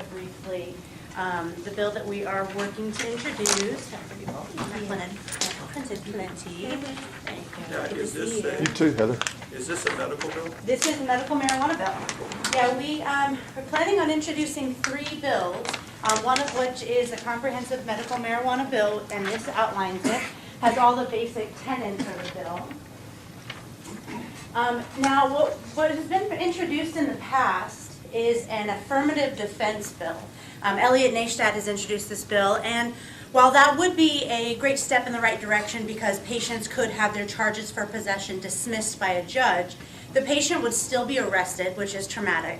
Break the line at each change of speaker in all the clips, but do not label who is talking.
it briefly. The bill that we are working to introduce, printed plenty.
Now, is this
You too, Heather.
is this a medical bill?
This is a medical marijuana bill. Yeah, we're planning on introducing 3 bills, one of which is a comprehensive medical marijuana bill, and this outlines it, has all the basic tenets of the bill. Now, what has been introduced in the past is an affirmative defense bill. Elliot Neistat has introduced this bill, and while that would be a great step in the right direction because patients could have their charges for possession dismissed by a judge, the patient would still be arrested, which is traumatic,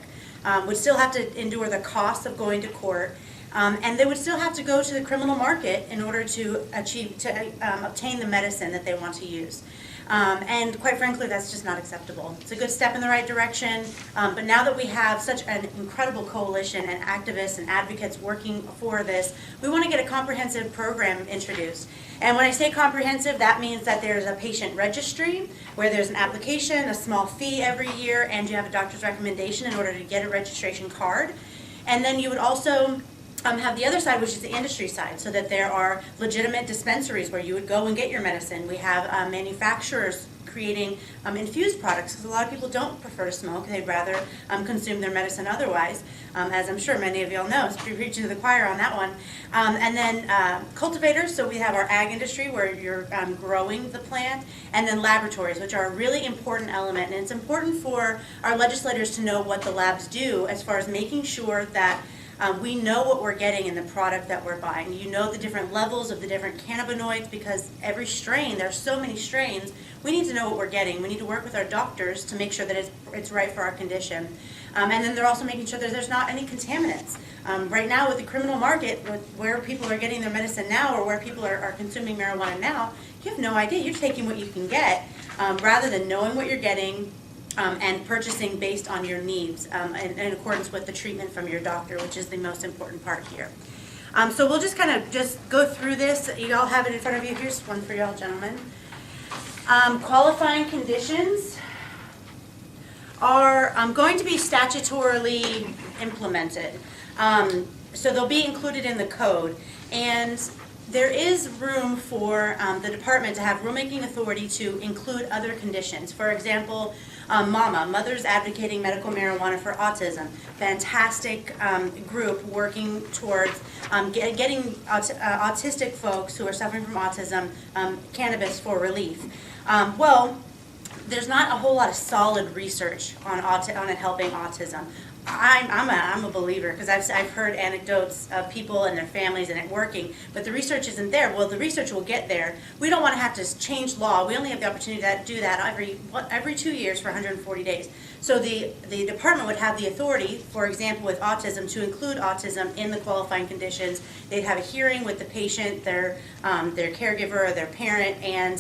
would still have to endure the cost of going to court, and they would still have to go to the criminal market in order to obtain the medicine that they want to use. And quite frankly, that's just not acceptable. It's a good step in the right direction, but now that we have such an incredible coalition and activists and advocates working for this, we want to get a comprehensive program introduced. And when I say comprehensive, that means that there's a patient registry where there's an application, a small fee every year, and you have a doctor's recommendation in order to get a registration card. And then you would also have the other side, which is the industry side, so that there are legitimate dispensaries where you would go and get your medicine. We have manufacturers creating infused products, because a lot of people don't prefer to smoke. They'd rather consume their medicine otherwise, as I'm sure many of y'all know. So we're preaching to the choir on that one. And then cultivators, so we have our ag industry where you're growing the plant, and then laboratories, which are a really important element. And it's important for our legislators to know what the labs do as far as making sure that we know what we're getting in the product that we're buying. You know the different levels of the different cannabinoids, because every strain, there are so many strains, we need to know what we're getting. We need to work with our doctors to make sure that it's right for our condition. And then they're also making sure that there's not any contaminants. Right now with the criminal market, where people are getting their medicine now or where people are consuming marijuana now, you have no idea. You're taking what you can get rather than knowing what you're getting, and purchasing based on your needs in accordance with the treatment from your doctor, which is the most important part here. So we'll just kind of go through this. You all have it in front of you. Here's one for y'all, gentlemen. Qualifying conditions are going to be statutorily implemented. So they'll be included in the code. And there is room for the department to have rulemaking authority to include other conditions. For example, Mothers Advocating Medical Marijuana for Autism. Fantastic group working towards getting autistic folks who are suffering from autism cannabis for relief. Well, there's not a whole lot of solid research on it helping autism. I'm a believer, because I've heard anecdotes of people and their families and it working, but the research isn't there. Well, the research will get there. We don't want to have to change law. We only have the opportunity to do that every 2 years for 140 days. So the department would have the authority, for example, with autism, to include autism in the qualifying conditions. They'd have a hearing with the patient, their caregiver, or their parent, and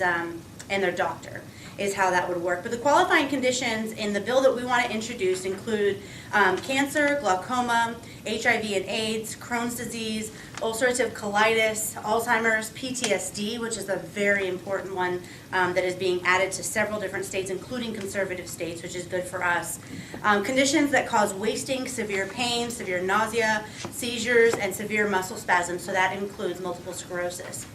their doctor, is how that would work. But the qualifying conditions in the bill that we want to introduce include cancer, glaucoma, HIV and AIDS, Crohn's disease, ulcerative colitis, Alzheimer's, PTSD, which is a very important one that is being added to several different states, including conservative states, which is good for us. Conditions that cause wasting, severe pain, severe nausea, seizures, and severe muscle spasms, so that includes multiple sclerosis.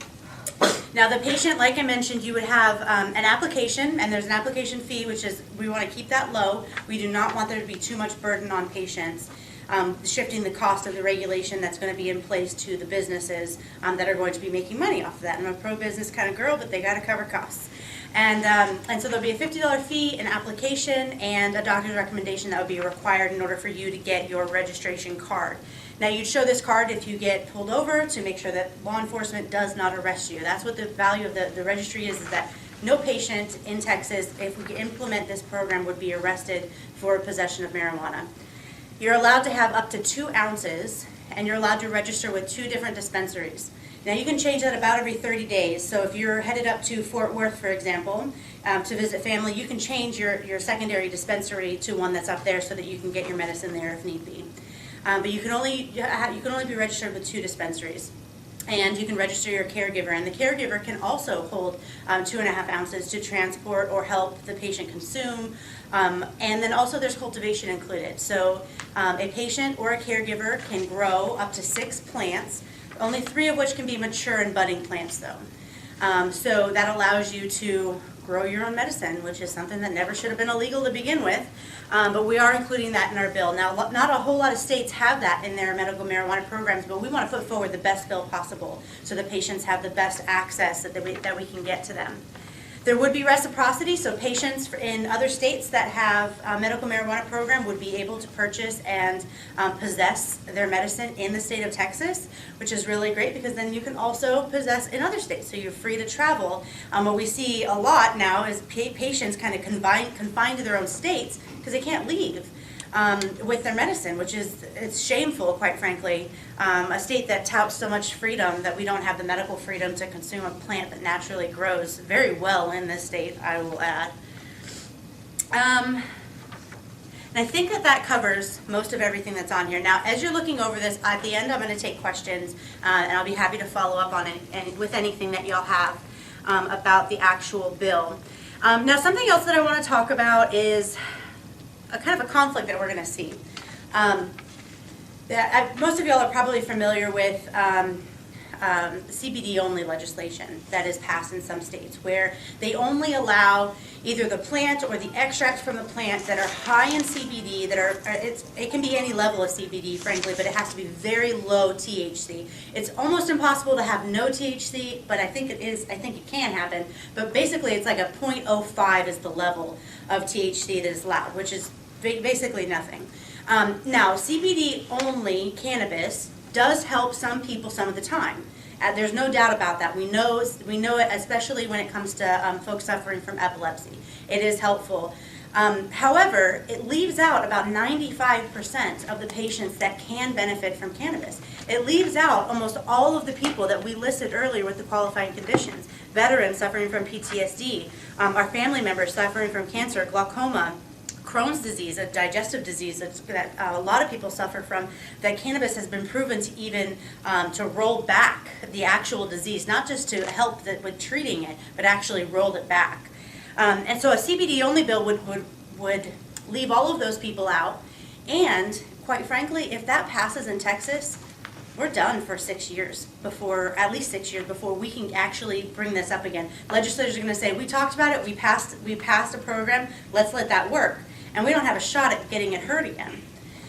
Now the patient, like I mentioned, you would have an application, and there's an application fee, which is, we want to keep that low. We do not want there to be too much burden on patients, shifting the cost of the regulation that's going to be in place to the businesses that are going to be making money off of that. I'm a pro-business kind of girl, but they got to cover costs. And so there'll be a $50 fee, an application, and a doctor's recommendation that would be required in order for you to get your registration card. Now, you'd show this card if you get pulled over to make sure that law enforcement does not arrest you. That's what the value of the registry is that no patient in Texas, if we implement this program, would be arrested for possession of marijuana. You're allowed to have up to 2 ounces, and you're allowed to register with 2 different dispensaries. Now, you can change that about every 30 days. So if you're headed up to Fort Worth, for example, to visit family, you can change your secondary dispensary to one that's up there so that you can get your medicine there if need be. But you can only be registered with 2 dispensaries. And you can register your caregiver, and the caregiver can also hold 2.5 ounces to transport or help the patient consume. And then also there's cultivation included. So a patient or a caregiver can grow up to 6 plants, only 3 of which can be mature and budding plants though. So that allows you to grow your own medicine, which is something that never should have been illegal to begin with. But we are including that in our bill. Now, not a whole lot of states have that in their medical marijuana programs, but we want to put forward the best bill possible so that patients have the best access that we can get to them. There would be reciprocity, so patients in other states that have a medical marijuana program would be able to purchase and possess their medicine in the state of Texas, which is really great because then you can also possess in other states, so you're free to travel. What we see a lot now is patients kind of confined to their own states because they can't leave with their medicine, which is, it's shameful, quite frankly. A state that touts so much freedom that we don't have the medical freedom to consume a plant that naturally grows very well in this state, I will add. And I think that covers most of everything that's on here. Now, as you're looking over this, at the end I'm going to take questions, and I'll be happy to follow up on it and with anything that y'all have about the actual bill. Now, something else that I want to talk about is a kind of a conflict that we're going to see. Most of y'all are probably familiar with CBD-only legislation that is passed in some states, where they only allow either the plant or the extracts from the plant that are high in CBD, it can be any level of CBD, frankly, but it has to be very low THC. It's almost impossible to have no THC, but I think it can happen. But basically, it's like a 0.05 is the level of THC that is allowed, which is basically nothing. Now, CBD-only cannabis does help some people some of the time. There's no doubt about that. We know it, especially when it comes to folks suffering from epilepsy. It is helpful. However, it leaves out about 95% of the patients that can benefit from cannabis. It leaves out almost all of the people that we listed earlier with the qualifying conditions. Veterans suffering from PTSD, our family members suffering from cancer, glaucoma, Crohn's disease, a digestive disease that a lot of people suffer from, that cannabis has been proven to even to roll back the actual disease, not just to help with treating it, but actually roll it back. And so a CBD-only bill would leave all of those people out. And quite frankly, if that passes in Texas, we're done for 6 years at least 6 years before we can actually bring this up again. Legislators are going to say, we talked about it, we passed a program, let's let that work. And we don't have a shot at getting it heard again.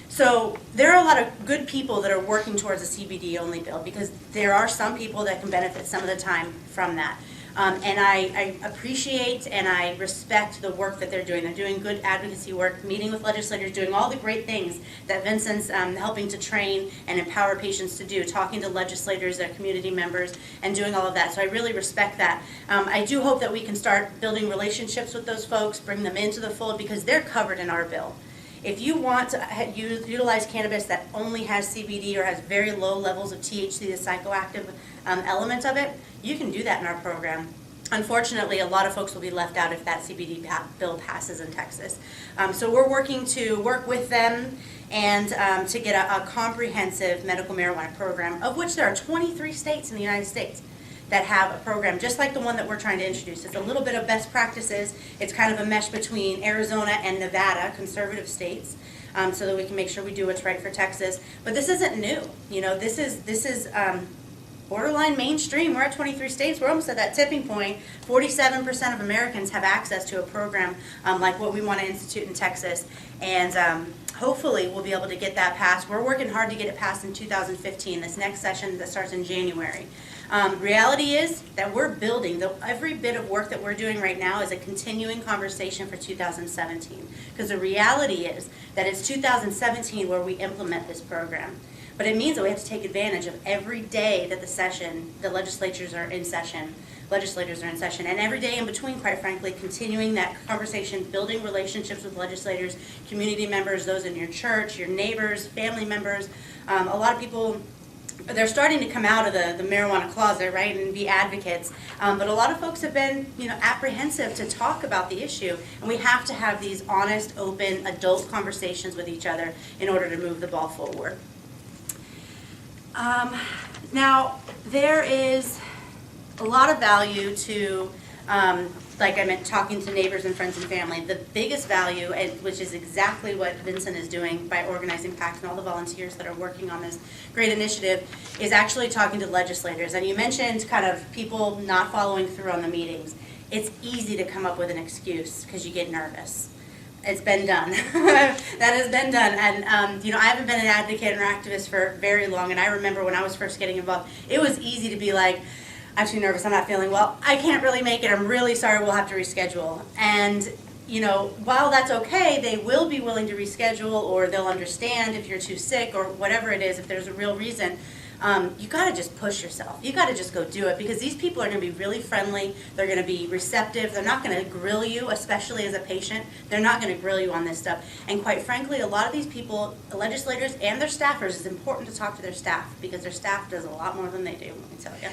So there are a lot of good people that are working towards a CBD-only bill because there are some people that can benefit some of the time from that. And I appreciate and I respect the work that they're doing. They're doing good advocacy work, meeting with legislators, doing all the great things that Vincent's helping to train and empower patients to do, talking to legislators, their community members, and doing all of that. So I really respect that. I do hope that we can start building relationships with those folks, bring them into the fold, because they're covered in our bill. If you want to utilize cannabis that only has CBD or has very low levels of THC, the psychoactive element of it, you can do that in our program. Unfortunately, a lot of folks will be left out if that CBD bill passes in Texas. So we're working to work with them and to get a comprehensive medical marijuana program, of which there are 23 states in the United States that have a program just like the one that we're trying to introduce. It's a little bit of best practices. It's kind of a mesh between Arizona and Nevada, conservative states, so that we can make sure we do what's right for Texas. But this isn't new. You know, this is borderline mainstream. We're at 23 states. We're almost at that tipping point. 47% of Americans have access to a program like what we want to institute in Texas. And hopefully we'll be able to get that passed. We're working hard to get it passed in 2015, this next session that starts in January. Reality is that we're building, every bit of work that we're doing right now is a continuing conversation for 2017. Because the reality is that it's 2017 where we implement this program. But it means that we have to take advantage of every day that the legislators are in session, and every day in between, quite frankly, continuing that conversation, building relationships with legislators, community members, those in your church, your neighbors, family members. A lot of people, they're starting to come out of the marijuana closet, right, and be advocates. But a lot of folks have been, apprehensive to talk about the issue, and we have to have these honest, open, adult conversations with each other in order to move the ball forward. Now, there is a lot of value to, like I meant, talking to neighbors and friends and family. The biggest value, and which is exactly what Vincent is doing by organizing P.A.C.T and all the volunteers that are working on this great initiative, is actually talking to legislators. And you mentioned kind of people not following through on the meetings. It's easy to come up with an excuse because you get nervous. It's been done. That has been done. And, I haven't been an advocate or activist for very long. And I remember when I was first getting involved, it was easy to be like, I'm too nervous, I'm not feeling well, I can't really make it, I'm really sorry, we'll have to reschedule. And, while that's okay, they will be willing to reschedule, or they'll understand if you're too sick or whatever it is, if there's a real reason. You gotta just push yourself. You gotta just go do it, because these people are gonna be really friendly, they're gonna be receptive, they're not gonna grill you, especially as a patient. They're not gonna grill you on this stuff. And quite frankly, a lot of these people, the legislators and their staffers, it's important to talk to their staff, because their staff does a lot more than they do, let me tell you.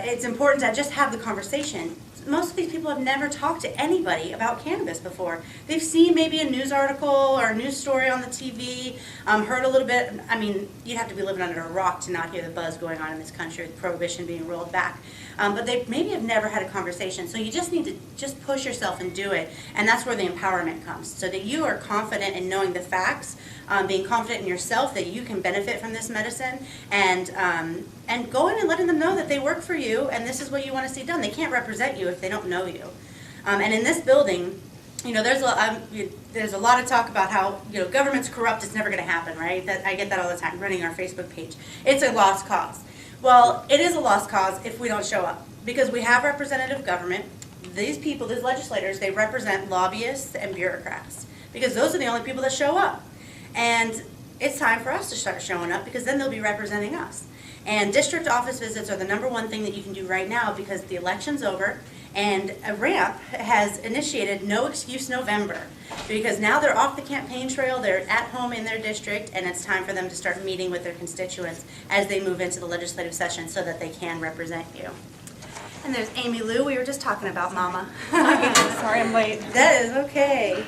It's important to just have the conversation. Most of these people have never talked to anybody about cannabis before. They've seen maybe a news article or a news story on the TV, heard a little bit. I mean, you'd have to be living under a rock to not hear the buzz going on in this country with prohibition being rolled back. But they maybe have never had a conversation. So you just need to just push yourself and do it. And that's where the empowerment comes. So that you are confident in knowing the facts, being confident in yourself that you can benefit from this medicine, and going and letting them know that they work for you and this is what you want to see done. They can't represent you if they don't know you. And in this building, there's a lot of talk about how, government's corrupt, it's never going to happen, right? I get that all the time, running our Facebook page. It's a lost cause. Well, it is a lost cause if we don't show up, because we have representative government. These people, these legislators, they represent lobbyists and bureaucrats, because those are the only people that show up. And it's time for us to start showing up, because then they'll be representing us. And district office visits are the #1 thing that you can do right now, because the election's over, and RAMP has initiated No Excuse November, because now they're off the campaign trail, they're at home in their district, and it's time for them to start meeting with their constituents as they move into the legislative session so that they can represent you. And there's Amy Lou, we were just talking about Mama.
Sorry I'm late.
That is okay.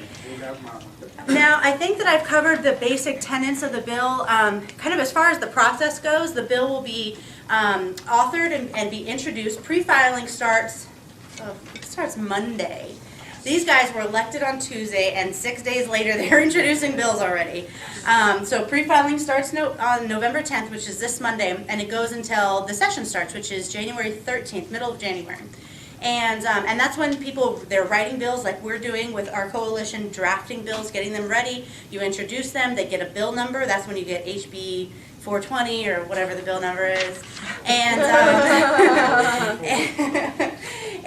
Now, I think that I've covered the basic tenets of the bill. Kind of as far as the process goes, the bill will be authored and be introduced. Pre-filing starts Monday. These guys were elected on Tuesday, and 6 days later, they're introducing bills already. So pre-filing starts on November 10th, which is this Monday, and it goes until the session starts, which is January 13th, middle of January. And that's when they're writing bills like we're doing with our coalition, drafting bills, getting them ready. You introduce them, they get a bill number. That's when you get HB 420 or whatever the bill number is. And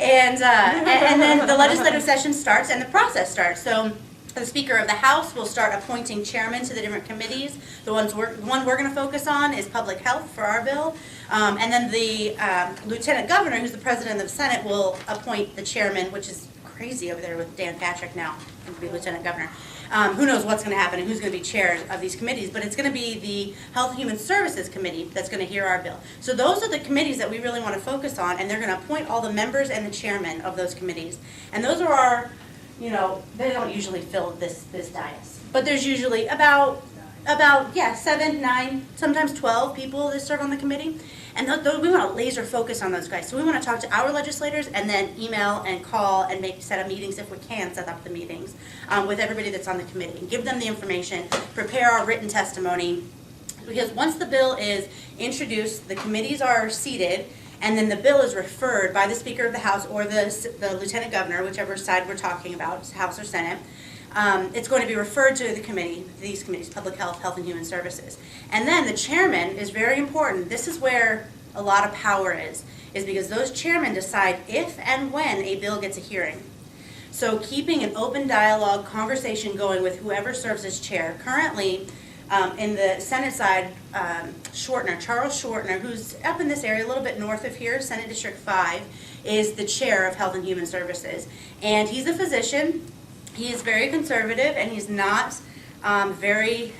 and then the legislative session starts and the process starts. So the Speaker of the House will start appointing chairmen to the different committees. The one we're going to focus on is public health for our bill. And then the Lieutenant Governor, who's the President of the Senate, will appoint the chairman, which is crazy over there with Dan Patrick now, going to be Lieutenant Governor. Who knows what's going to happen and who's going to be chairs of these committees, but it's going to be the Health and Human Services Committee that's going to hear our bill. So those are the committees that we really want to focus on, and they're going to appoint all the members and the chairmen of those committees. And those are our, they don't usually fill this dais, but there's usually about 7, 9, sometimes 12 people that serve on the committee. And we want to laser focus on those guys. So we want to talk to our legislators and then email and call and set up meetings if we can set up the meetings with everybody that's on the committee and give them the information, prepare our written testimony. Because once the bill is introduced, the committees are seated, and then the bill is referred by the Speaker of the House or the Lieutenant Governor, whichever side we're talking about, House or Senate. It's going to be referred to these committees, Public Health, Health and Human Services. And then the chairman is very important. This is where a lot of power is because those chairmen decide if and when a bill gets a hearing. So keeping an open dialogue, conversation going with whoever serves as chair. Currently, in the Senate side, Charles Shortner, who's up in this area, a little bit north of here, Senate District 5, is the chair of Health and Human Services. And he's a physician. He is very conservative, and he's not very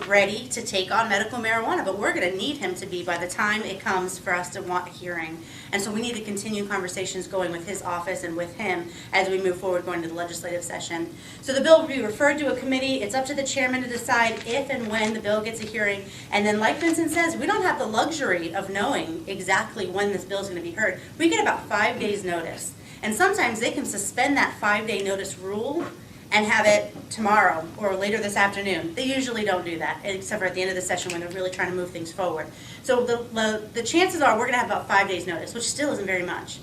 ready to take on medical marijuana, but we're going to need him to be by the time it comes for us to want a hearing. And so we need to continue conversations going with his office and with him as we move forward going to the legislative session. So the bill will be referred to a committee. It's up to the chairman to decide if and when the bill gets a hearing. And then like Vincent says, we don't have the luxury of knowing exactly when this bill is going to be heard. We get about 5 days notice. And sometimes they can suspend that 5-day notice rule and have it tomorrow or later this afternoon. They usually don't do that, except for at the end of the session when they're really trying to move things forward. So the chances are we're gonna have about 5 days notice, which still isn't very much.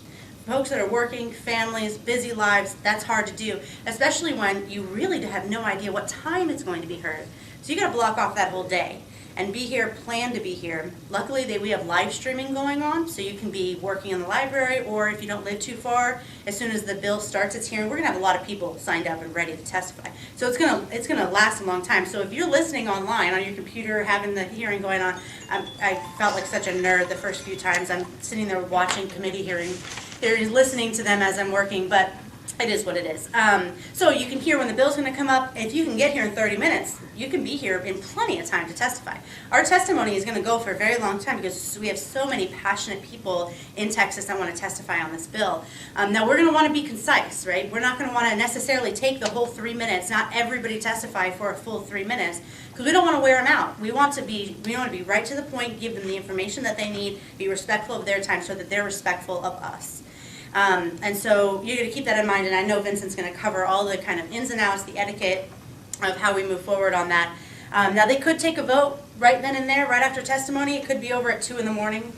Folks that are working, families, busy lives, that's hard to do, especially when you really have no idea what time it's going to be heard. So you gotta block off that whole day and be here, plan to be here. Luckily, we have live streaming going on, so you can be working in the library, or if you don't live too far, as soon as the bill starts its hearing, we're gonna have a lot of people signed up and ready to testify. So it's gonna last a long time. So if you're listening online on your computer, having the hearing going on, I felt like such a nerd the first few times. I'm sitting there watching committee hearings, listening to them as I'm working, but it is what it is. So you can hear when the bill's going to come up. If you can get here in 30 minutes, you can be here in plenty of time to testify. Our testimony is going to go for a very long time because we have so many passionate people in Texas that want to testify on this bill. Now we're going to want to be concise, right? We're not going to want to necessarily take the whole 3 minutes, not everybody testify for a full 3 minutes, because we don't want to wear them out. We want to be right to the point, give them the information that they need, be respectful of their time so that they're respectful of us. And so you're going to keep that in mind, and I know Vincent's going to cover all the kind of ins and outs, the etiquette of how we move forward on that. Now they could take a vote right then and there, right after testimony. It could be over at 2 in the morning.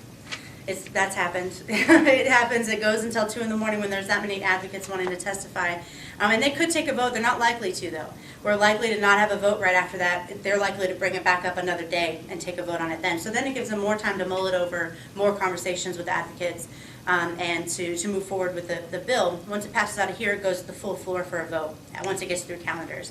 That's happened. It happens. It goes until 2 in the morning when there's that many advocates wanting to testify. And they could take a vote. They're not likely to, though. We're likely to not have a vote right after that. They're likely to bring it back up another day and take a vote on it then. So then it gives them more time to mull it over, more conversations with advocates, and to move forward with the bill. Once it passes out of here, it goes to the full floor for a vote, once it gets through calendars.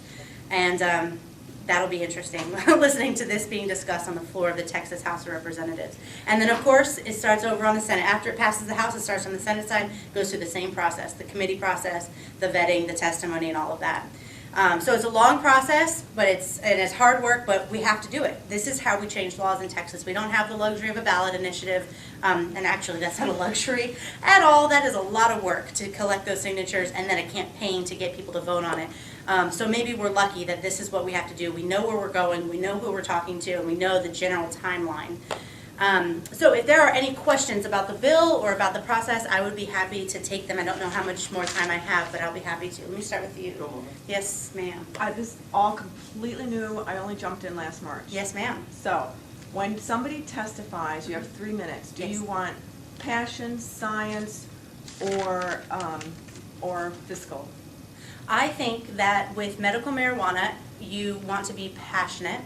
And that'll be interesting, listening to this being discussed on the floor of the Texas House of Representatives. And then, of course, it starts over on the Senate. After it passes the House, it starts on the Senate side, goes through the same process, the committee process, the vetting, the testimony, and all of that. So it's a long process, but it's hard work, but we have to do it. This is how we change laws in Texas. We don't have the luxury of a ballot initiative, and actually that's not a luxury at all. That is a lot of work to collect those signatures and then a campaign to get people to vote on it. So maybe we're lucky that this is what we have to do. We know where we're going, we know who we're talking to, and we know the general timeline. So if there are any questions about the bill or about the process, I would be happy to take them. I don't know how much more time I have, but I'll be happy to. Let me start with you. Yes, ma'am.
This is all completely new. I only jumped in last March.
Yes, ma'am.
So, when somebody testifies, you have 3 minutes. Do
Yes.
you want passion, science, or fiscal?
I think that with medical marijuana, you want to be passionate.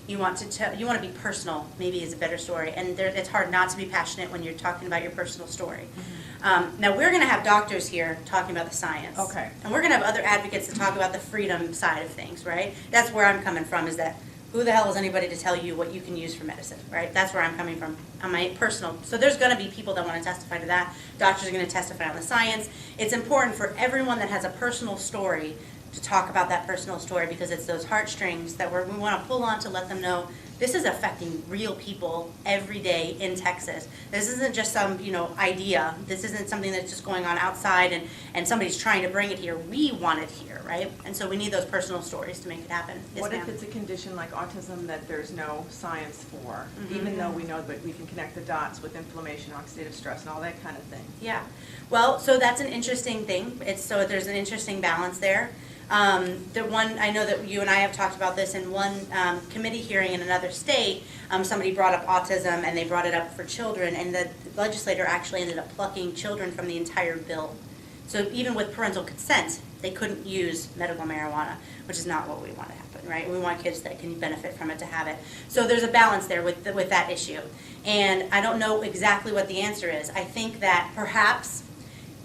You want to be personal, maybe is a better story. And it's hard not to be passionate when you're talking about your personal story. Mm-hmm. Now, we're going to have doctors here talking about the science.
Okay.
And we're going to have other advocates to talk about the freedom side of things, right? That's where I'm coming from, is that who the hell is anybody to tell you what you can use for medicine, right? That's where I'm coming from on my personal. So there's going to be people that want to testify to that. Doctors are going to testify on the science. It's important for everyone that has a personal story to talk about that personal story, because it's those heartstrings that we want to pull on to let them know this is affecting real people every day in Texas. This isn't just some, idea. This isn't something that's just going on outside and somebody's trying to bring it here. We want it here, right? And so we need those personal stories to make it happen. Yes,
What
ma'am.
if it's a condition like autism that there's no science for, even though we know that we can connect the dots with inflammation, oxidative stress, and all that kind of thing?
Yeah. Well, so that's an interesting thing. There's an interesting balance there. I know that you and I have talked about this in one committee hearing in another state. Somebody brought up autism, and they brought it up for children, and the legislator actually ended up plucking children from the entire bill. So even with parental consent, they couldn't use medical marijuana, which is not what we want to happen, right? We want kids that can benefit from it to have it. So there's a balance there with that issue. And I don't know exactly what the answer is. I think that perhaps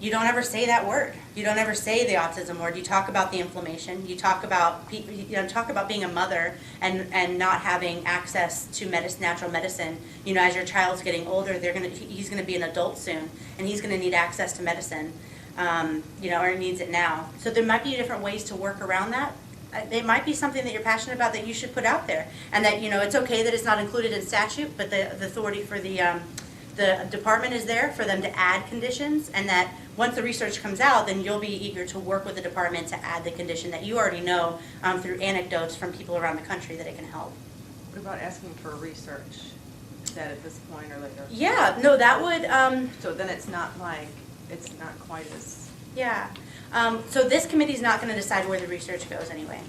you don't ever say that word. You don't ever say the autism word. You talk about the inflammation. You talk about being a mother and not having access to natural medicine. As your child's getting older, he's gonna be an adult soon, and he's gonna need access to medicine. Or needs it now. So there might be different ways to work around that. it might be something that you're passionate about that you should put out there. And that, it's okay that it's not included in statute, but the authority for the department is there for them to add conditions, and that once the research comes out, then you'll be eager to work with the department to add the condition that you already know through anecdotes from people around the country that it can help.
What about asking for research? Is that at this point or later?
Yeah, no, that would,
So then it's not quite as.
yeah. So this committee's not going to decide where the research goes anyway.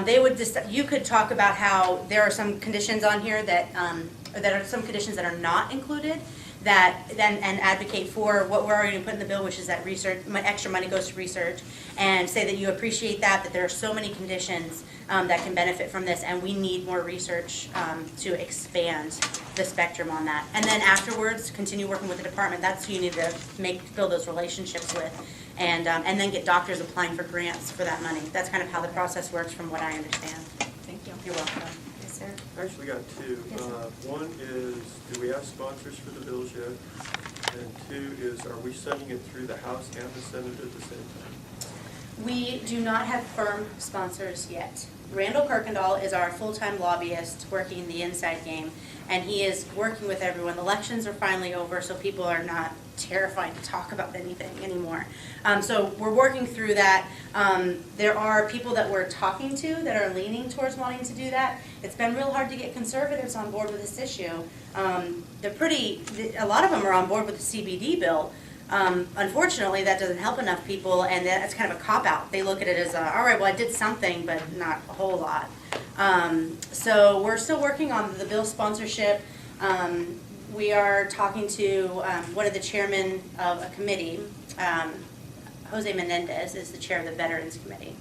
They would you could talk about how there are some conditions on here that are some conditions that are not included, and advocate for what we're already going to put in the bill, which is that research, extra money goes to research, and say that you appreciate that there are so many conditions that can benefit from this, and we need more research to expand the spectrum on that. And then afterwards, continue working with the department. That's who you need to build those relationships with, and then get doctors applying for grants for that money. That's kind of how the process works from what I understand.
Thank you.
You're welcome. Yes, sir.
I actually got two.
Yes, sir.
One is, do we have sponsors for the bills yet? And two is, are we sending it through the House and the Senate at the same time?
We do not have firm sponsors yet. Randall Kirkendall is our full-time lobbyist working the inside game, and he is working with everyone. The elections are finally over, so people are not terrified to talk about anything anymore. So we're working through that. There are people that we're talking to that are leaning towards wanting to do that. It's been real hard to get conservatives on board with this issue. A lot of them are on board with the CBD bill. Unfortunately, that doesn't help enough people, and that's kind of a cop-out. They look at it as, all right, well, I did something, but not a whole lot. So we're still working on the bill sponsorship. We are talking to one of the chairmen of a committee. Jose Menendez is the chair of the Veterans Committee.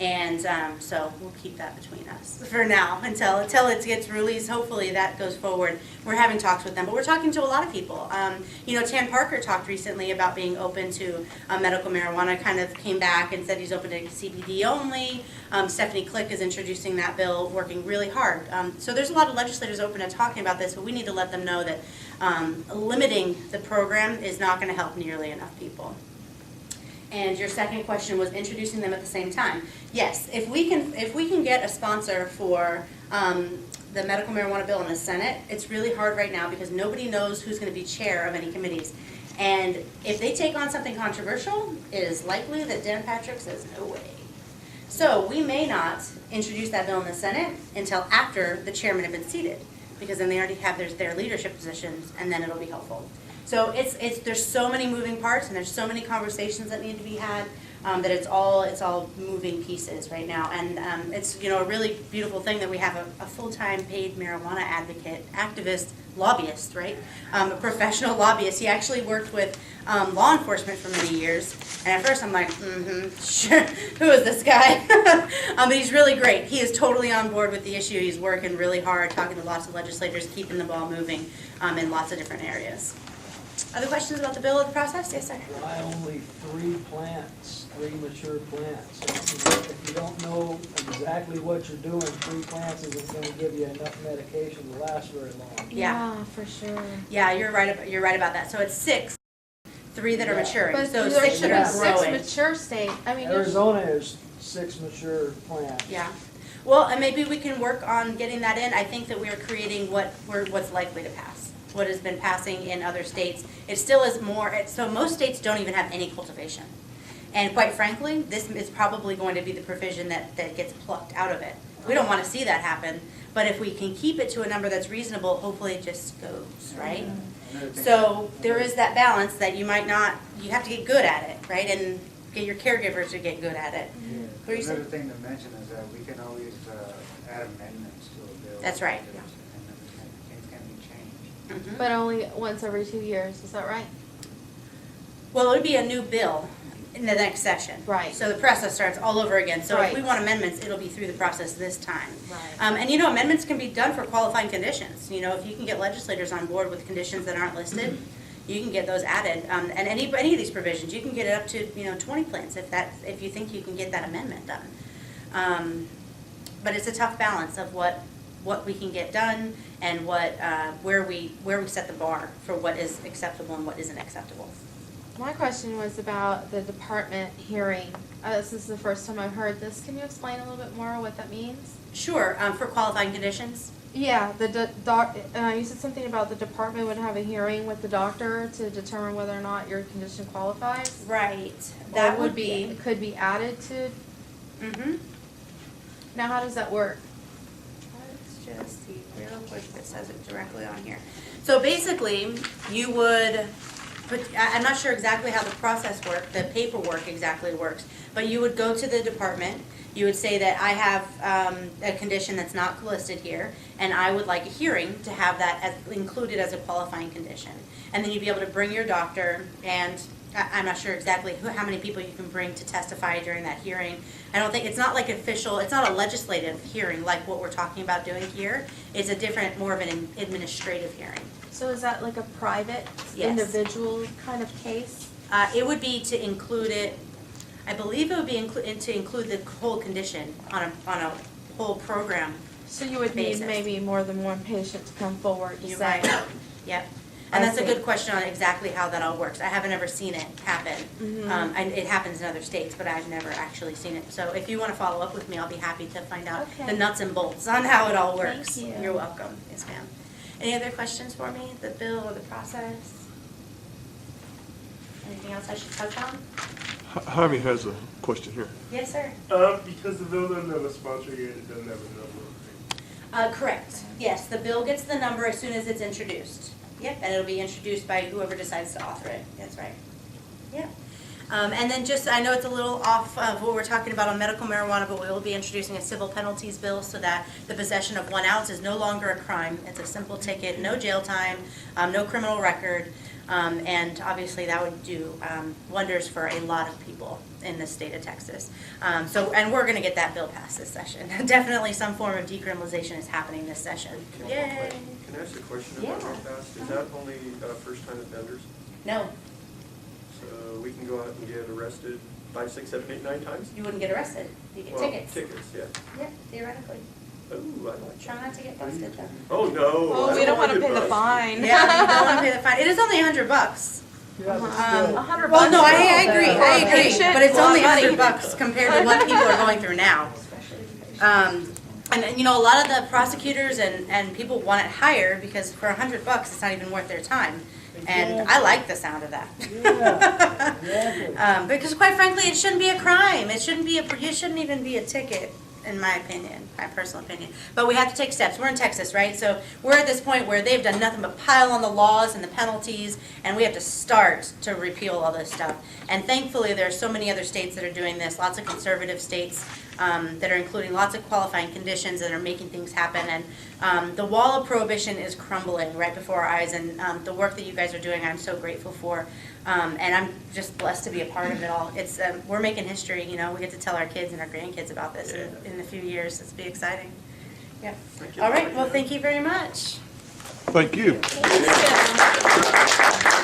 And so we'll keep that between us for now until it gets released. Hopefully that goes forward. We're having talks with them, but we're talking to a lot of people. Tan Parker talked recently about being open to medical marijuana, kind of came back and said he's open to CBD only. Stephanie Click is introducing that bill, working really hard. So there's a lot of legislators open to talking about this, but we need to let them know that limiting the program is not going to help nearly enough people. And your second question was introducing them at the same time. Yes, if we can get a sponsor for the medical marijuana bill in the Senate, it's really hard right now because nobody knows who's going to be chair of any committees. And if they take on something controversial, it is likely that Dan Patrick says no way. So we may not introduce that bill in the Senate until after the chairman have been seated, because then they already have their leadership positions, and then it'll be helpful. So there's so many moving parts, and there's so many conversations that need to be had, that it's all moving pieces right now. And it's a really beautiful thing that we have a full-time paid marijuana activist, lobbyist, right? A professional lobbyist. He actually worked with law enforcement for many years. And at first I'm like, sure, who is this guy? But he's really great. He is totally on board with the issue. He's working really hard, talking to lots of legislators, keeping the ball moving in lots of different areas. Other questions about the bill or the process? Yes, sir.
Why only 3 mature plants? If you don't know exactly what you're doing, 3 plants isn't going to give you enough medication to last very long.
Yeah,
for sure.
Yeah, you're right about that. So it's 6, 3 that are maturing.
But
So
there
6
should
that
be
are
6
growing.
mature state. I mean,
Arizona is 6 mature plants.
Yeah. Well, and maybe we can work on getting that in. I think that we are creating what's likely to pass. What has been passing in other states. It still is more, so most states don't even have any cultivation. And quite frankly, this is probably going to be the provision that gets plucked out of it. We don't want to see that happen, but if we can keep it to a number that's reasonable, hopefully it just goes, right? So there is that balance that you have to get good at it, right? And get your caregivers to get good at it.
Yeah. Another thing to mention is that we can always add amendments to a bill.
That's right.
And then things can be changed.
but only once every 2 years. Is that right?
Well, it would be a new bill in the next session.
Right.
So the process starts all over again. So if
Right.
we want amendments, it'll be through the process this time.
Right.
And amendments can be done for qualifying conditions. If you can get legislators on board with conditions that aren't listed, you can get those added. And any of these provisions, you can get it up to 20 plants if you think you can get that amendment done. But it's a tough balance of what we can get done and where we set the bar for what is acceptable and what isn't acceptable.
My question was about the department hearing. This is the first time I've heard this. Can you explain a little bit more what that means?
Sure, for qualifying conditions.
Yeah, you said something about the department would have a hearing with the doctor to determine whether or not your condition qualifies.
Right.
Or
That would be.
could be added to.
Mm-hmm.
Now, how does that work?
Let's just see real quick if it says it directly on here. So basically, you would I'm not sure exactly how the process works, the paperwork exactly works, but you would go to the department, you would say that I have a condition that's not listed here, and I would like a hearing to have that included as a qualifying condition. And then you'd be able to bring your doctor, and I'm not sure exactly how many people you can bring to testify during that hearing. I don't think, it's not like official, it's not a legislative hearing like what we're talking about doing here. It's a different, more of an administrative hearing.
So is that like a private,
Yes.
individual kind of case?
It would be to include it, I believe it would be to include the whole condition on a whole program.
So you would need
Basis.
maybe more than one patient to come forward to
You're
say.
right. Yep. And
I
that's a
see.
good question on exactly how that all works. I haven't ever seen it happen.
Mhm.
And it happens in other states, but I've never actually seen it. So if you want to follow up with me, I'll be happy to find out
Okay.
the nuts and bolts on how it all works.
Thank you.
You're welcome. Yes, ma'am. Any other questions for me? The bill or the process? Anything else I should touch on?
Jaime has a question here.
Yes, sir.
Because the bill doesn't have a sponsor yet, it doesn't have a number.
Correct. Yes, the bill gets the number as soon as it's introduced. Yep, and it'll be introduced by whoever decides to author it. That's right. Yep. And then just, I know it's a little off of what we're talking about on medical marijuana, but we will be introducing a civil penalties bill so that the possession of 1 ounce is no longer a crime. It's a simple ticket, no jail time, no criminal record, and obviously that would do wonders for a lot of people in the state of Texas. And we're going to get that bill passed this session. Definitely some form of decriminalization is happening this session. Yay!
Can I ask a question about
Yeah.
that fast? Is that only first-time offenders?
No,
So we can go out and get arrested 5, 6, 7, 8, 9 times?
you wouldn't get arrested. You get
Well,
tickets.
Tickets, yeah.
Yeah, theoretically.
Oh, I like
Try
that.
not to get busted though.
Oh, no.
Oh, we don't want to pay the
fine.
fine.
Yeah, you don't want to pay the fine. It is only $100.
Yeah, but
Um,
still.
$100
Well, no, I
for
agree,
a
I agree,
patient,
but it's
a lot
only
of money.
$100 compared to what people are going through now. And you know, a lot of the prosecutors and people want it higher because for $100 it's not even worth their time. And I like the sound of that.
Yeah, exactly.
Because quite frankly, it shouldn't be a crime. It shouldn't even be a ticket, in my opinion, my personal opinion. But we have to take steps. We're in Texas, right? So we're at this point where they've done nothing but pile on the laws and the penalties, and we have to start to repeal all this stuff. And thankfully, there are so many other states that are doing this, lots of conservative states that are including lots of qualifying conditions that are making things happen. And the wall of prohibition is crumbling right before our eyes, and the work that you guys are doing, I'm so grateful for. And I'm just blessed to be a part of it all. It's we're making history, you know. We get to tell our kids and our grandkids about this in a few years. It's be exciting. Yeah.
Thank you.
All right. Well, thank you very much.
Thank you.
Thank you.